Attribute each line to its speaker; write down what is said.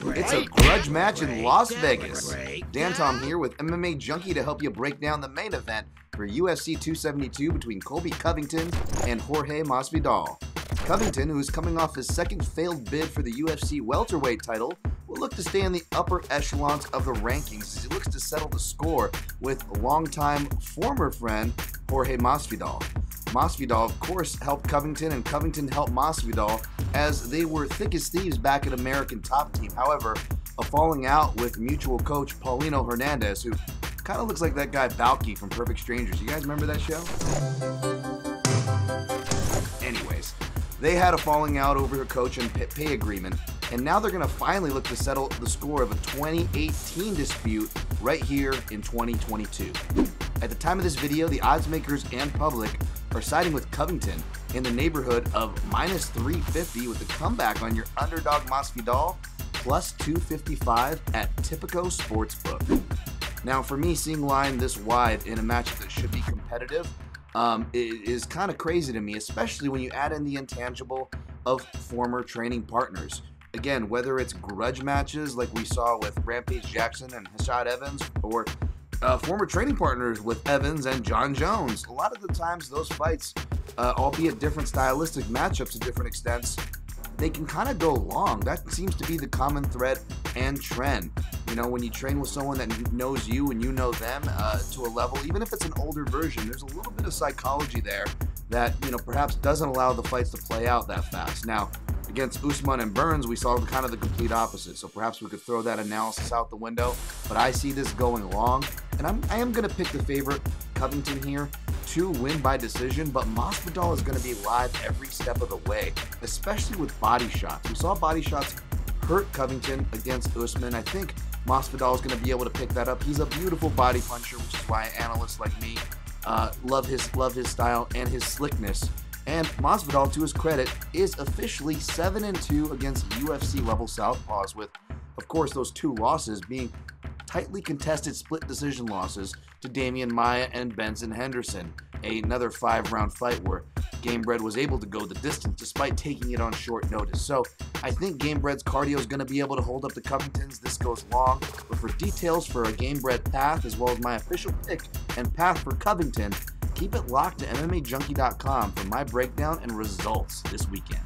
Speaker 1: It's a grudge match in Las Vegas. Dan Tom here with MMA Junkie to help you break down the main event for UFC 272 between Colby Covington and Jorge Masvidal. Covington, who is coming off his second failed bid for the UFC welterweight title, will look to stay in the upper echelons of the rankings as he looks to settle the score with longtime former friend Jorge Masvidal. Masvidal, of course, helped Covington, and Covington helped Masvidal as they were thick as thieves back at American Top Team. However, a falling out with mutual coach Paulino Hernandez, who kind of looks like that guy Balky from Perfect Strangers. You guys remember that show? Anyways, they had a falling out over their coach and pay agreement, and now they're going to finally look to settle the score of a 2018 dispute right here in 2022. At the time of this video, the odds makers and public are siding with Covington in the neighborhood of minus 350 with a comeback on your underdog Masvidal, plus 255 at Tipico Sportsbook. Now, for me, seeing line this wide in a match that should be competitive is kind of crazy to me, especially when you add in the intangible of former training partners. Again, whether it's grudge matches like we saw with Rampage Jackson and Hashad Evans, or former training partners with Evans and John Jones. A lot of the times those fights, albeit different stylistic matchups to different extents, they can kind of go long. That seems to be the common thread and trend. You know, when you train with someone that knows you and you know them to a level, even if it's an older version, there's a little bit of psychology there that, you know, perhaps doesn't allow the fights to play out that fast. Now, against Usman and Burns, we saw kind of the complete opposite, so perhaps we could throw that analysis out the window, but I see this going long, and I am going to pick the favorite, Covington, here to win by decision, but Masvidal is going to be live every step of the way, especially with body shots. We saw body shots hurt Covington against Usman. I think Masvidal is going to be able to pick that up. He's a beautiful body puncher, which is why analysts like me love his style and his slickness. And Masvidal, to his credit, is officially 7-2 against UFC-level southpaws, with, of course, those two losses being tightly contested split decision losses to Damian Maia and Benson Henderson. Another 5-round fight where Gamebred was able to go the distance despite taking it on short notice. So I think Gamebred's cardio is going to be able to hold up the Covingtons. This goes long, but for details for a Gamebred path, as well as my official pick and path for Covington, keep it locked to MMAJunkie.com for my breakdown and results this weekend.